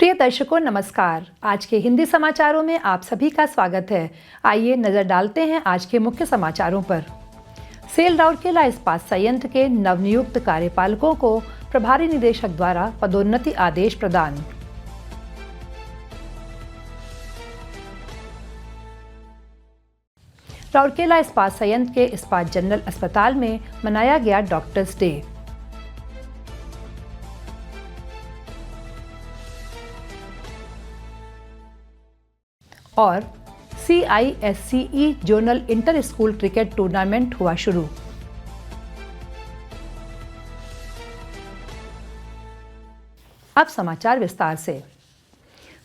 प्रिय दर्शकों नमस्कार। आज के हिंदी समाचारों में आप सभी का स्वागत है। आइए नजर डालते हैं आज के मुख्य समाचारों पर। सेल राउरकेला इस्पात संयंत्र के नवनियुक्त कार्यपालकों को प्रभारी निदेशक द्वारा पदोन्नति आदेश प्रदान। राउरकेला इस्पात संयंत्र के इस्पात जनरल अस्पताल में मनाया गया डॉक्टर्स डे। और CISCE zonal inter school cricket tournament हुआ शुरू। अब समाचार विस्तार से।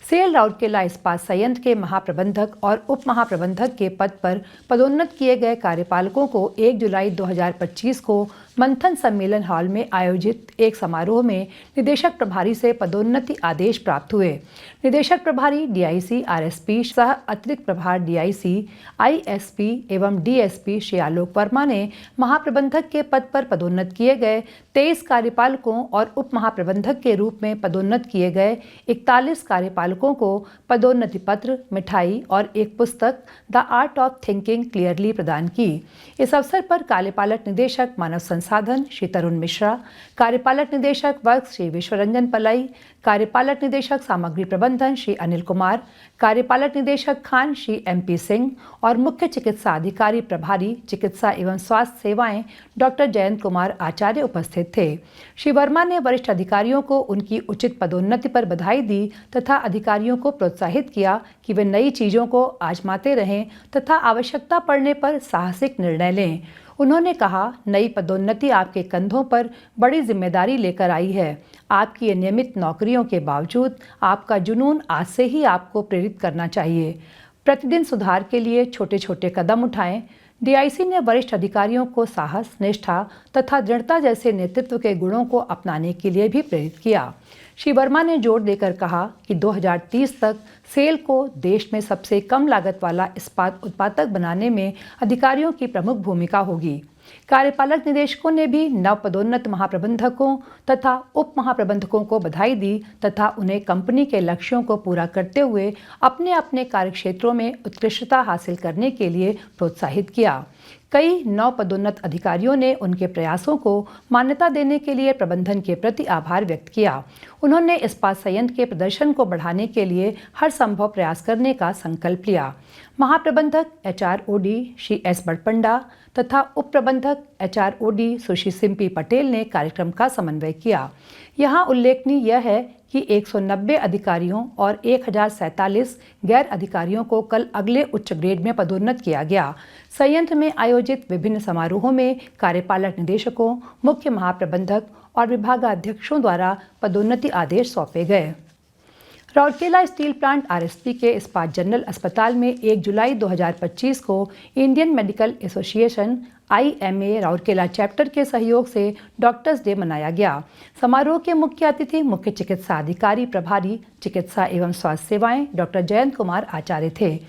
सेल राउरकेला इस्पात संयंत्र के महाप्रबंधक और उप महाप्रबंधक के पद पर पदोन्नत किए गए कार्यपालकों को 1 जुलाई 2025 को मंथन सम्मेलन हॉल में आयोजित एक समारोह में निदेशक प्रभारी से पदोन्नति आदेश प्राप्त हुए। निदेशक प्रभारी DIC RSP सह अतिरिक्त प्रभार DIC ISP एवं DSP श्री आलोक वर्मा ने महाप्रबंधक के पद पर पदोन्नत किए गए 23 कार्यपालकों और उप महाप्रबंधक के रूप में पदोन्नत किए गए 41 कार्यपालकों को पदोन्नति पत्र, मिठाई और एक पुस्तक the art of thinking clearly प्रदान की। इस अवसर पर कार्यपालक निदेशक मानव संसाधन श्री तरुण मिश्रा, कार्यपालक निदेशक वर्ग श्री विश्वरंजन पलाई, कार्यपालक निदेशक सामग्री प्रबंधन श्री अनिल कुमार, कार्यपालक निदेशक खान श्री MP सिंह और मुख्य चिकित्सा अधिकारी प्रभारी चिकित्सा एवं स्वास्थ्य सेवाएं डॉक्टर जयंत कुमार आचार्य उपस्थित थे। श्री वर्मा ने वरिष्ठ अधिकारियों को उनकी उचित पदोन्नति पर बधाई दी तथा अधिकारियों को प्रोत्साहित किया कि वे नई चीजों को आजमाते रहें तथा आवश्यकता पड़ने पर साहसिक निर्णय लें। उन्होंने कहा, नई पदोन्नति आपके कंधों पर बड़ी जिम्मेदारी लेकर आई है। आपकी नियमित नौकरियों के बावजूद आपका जुनून आज से ही आपको प्रेरित करना चाहिए। प्रतिदिन सुधार के लिए छोटे छोटे कदम उठाएं। DIC ने वरिष्ठ अधिकारियों को साहस, निष्ठा तथा दृढ़ता जैसे नेतृत्व के गुणों को अपनाने के लिए भी प्रेरित किया। श्री वर्मा ने जोर देकर कहा कि 2030 तक सेल को देश में सबसे कम लागत वाला इस्पात उत्पादक बनाने में अधिकारियों की प्रमुख भूमिका होगी। कार्यपालक निदेशकों ने भी नवपदोन्नत महाप्रबंधकों तथा उप महाप्रबंधकों को बधाई दी तथा उन्हें कंपनी के लक्ष्यों को पूरा करते हुए अपने अपने कार्यक्षेत्रों में उत्कृष्टता हासिल करने के लिए प्रोत्साहित किया। कई नवपदोन्नत अधिकारियों ने उनके प्रयासों को मान्यता देने के लिए प्रबंधन के प्रति आभार व्यक्त किया। उन्होंने इस्पात संयंत्र के प्रदर्शन को बढ़ाने के लिए हर संभव प्रयास करने का संकल्प लिया। महाप्रबंधक HROD श्री S बड़पंडा तथा उप प्रबंधक HROD सुश्री सिम्पी पटेल ने कार्यक्रम का समन्वय किया। यहाँ उल्लेखनीय यह है कि 190 अधिकारियों और 1047 गैर अधिकारियों को कल अगले उच्च ग्रेड में पदोन्नत किया गया। संयंत्र में आयोजित विभिन्न समारोहों में कार्यपालक निदेशकों, मुख्य महाप्रबंधक और विभागाध्यक्षों द्वारा पदोन्नति आदेश सौंपे गए। राउरकेला स्टील प्लांट RSP के इस्पात जनरल अस्पताल में 1 जुलाई 2025 को Indian medical association IMA Rourkela chapter के सहयोग से डॉक्टर्स डे मनाया गया। समारोह के मुख्य अतिथि मुख्य चिकित्सा अधिकारी प्रभारी चिकित्सा एवं स्वास्थ्य सेवाएं डॉक्टर जयंत कुमार आचार्य थे।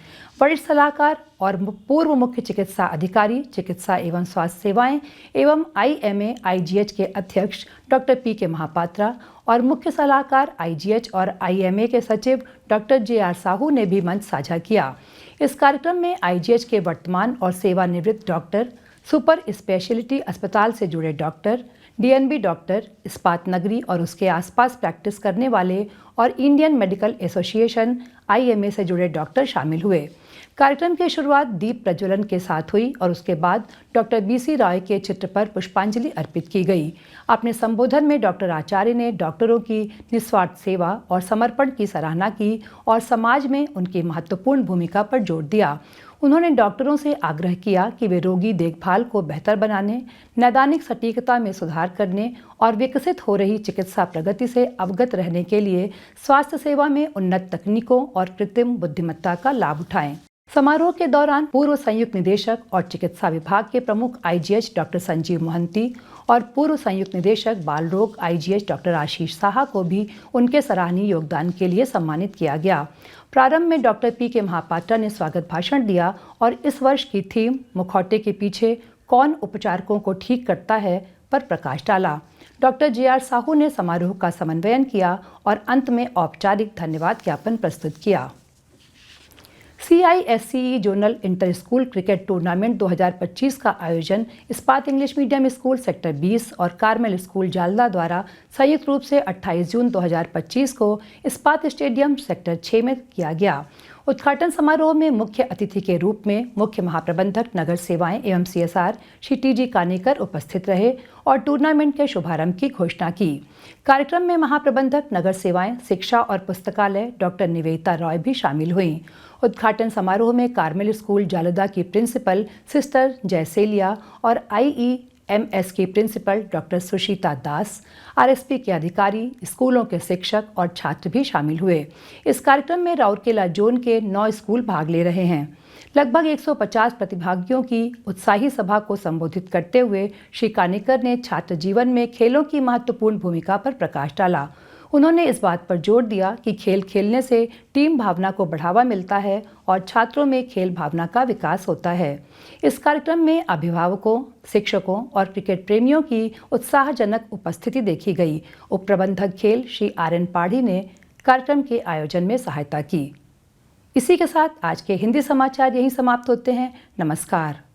वरिष्ठ सलाहकार और पूर्व मुख्य चिकित्सा अधिकारी चिकित्सा एवं स्वास्थ्य सेवाएं एवं IMA IGH के अध्यक्ष डॉक्टर PK महापात्रा और मुख्य सलाहकार IGH और IMA के सचिव डॉक्टर JR साहू ने भी मंच साझा किया। इस कार्यक्रम में IGH के वर्तमान और सेवानिवृत्त डॉक्टर, सुपर स्पेशलिटी अस्पताल से जुड़े डॉक्टर, DNB डॉक्टर, इस्पात नगरी और उसके आसपास प्रैक्टिस करने वाले और इंडियन मेडिकल एसोसिएशन IMA से जुड़े डॉक्टर शामिल हुए। कार्यक्रम की शुरुआत दीप प्रज्वलन के साथ हुई और उसके बाद डॉक्टर BC रॉय के चित्र पर पुष्पांजलि अर्पित की गई। अपने संबोधन में डॉक्टर आचार्य ने डॉक्टरों की निस्वार्थ सेवा और समर्पण की सराहना की और समाज में उनकी महत्वपूर्ण भूमिका पर जोर दिया। उन्होंने डॉक्टरों से आग्रह किया कि वे रोगी देखभाल को बेहतर बनाने, नैदानिक सटीकता में सुधार करने और विकसित हो रही चिकित्सा प्रगति से अवगत रहने के लिए स्वास्थ्य सेवा में उन्नत तकनीकों और कृत्रिम बुद्धिमत्ता का लाभ उठाएं। समारोह के दौरान पूर्व संयुक्त निदेशक और चिकित्सा विभाग के प्रमुख IGH डॉक्टर संजीव मोहंती और पूर्व संयुक्त निदेशक बाल रोग IGH डॉक्टर आशीष साहा को भी उनके सराहनीय योगदान के लिए सम्मानित किया गया। प्रारंभ में डॉक्टर PK महापात्रा ने स्वागत भाषण दिया और इस वर्ष की थीम मुखौटे के पीछे कौन उपचारकों को ठीक करता है पर प्रकाश डाला। Doctor JR. साहू ने समारोह का समन्वयन किया और अंत में औपचारिक धन्यवाद ज्ञापन प्रस्तुत किया। CISCE zonal inter school cricket tournament 2025 का आयोजन इस्पात इंग्लिश मीडियम स्कूल सेक्टर 20 और कार्मेल स्कूल जालदा द्वारा संयुक्त रूप से 28 जून 2025 को इस्पात स्टेडियम सेक्टर 6 में किया गया। उद्घाटन समारोह में मुख्य अतिथि के रूप में मुख्य महाप्रबंधक नगर सेवाएं एवं CSR श्री TG कानेकर उपस्थित रहे और टूर्नामेंट के शुभारंभ की घोषणा की। कार्यक्रम में महाप्रबंधक नगर सेवाएं, शिक्षा और पुस्तकालय डॉक्टर निवेदिता रॉय भी शामिल हुईं। उद्घाटन समारोह में कार्मेल स्कूल जालदा की प्रिंसिपल सिस्टर जयसेलिया और IEMS की प्रिंसिपल डॉक्टर सुशीता दास, RSP के अधिकारी, स्कूलों के शिक्षक और छात्र भी शामिल हुए। इस कार्यक्रम में राउरकेला जोन के 9 स्कूल भाग ले रहे हैं। लगभग 150 प्रतिभागियों की उत्साही सभा को संबोधित करते हुए श्री कानेकर ने छात्र जीवन में खेलों की महत्वपूर्ण भूमिका पर प्रकाश डाला। उन्होंने इस बात पर जोर दिया कि खेल खेलने से टीम भावना को बढ़ावा मिलता है और छात्रों में खेल भावना का विकास होता है। इस कार्यक्रम में अभिभावकों, शिक्षकों और क्रिकेट प्रेमियों की उत्साहजनक उपस्थिति देखी गई। उप प्रबंधक खेल श्री RN पाढ़ी ने कार्यक्रम के आयोजन में सहायता की। इसी के साथ आज के हिंदी समाचार यहीं समाप्त होते हैं। नमस्कार।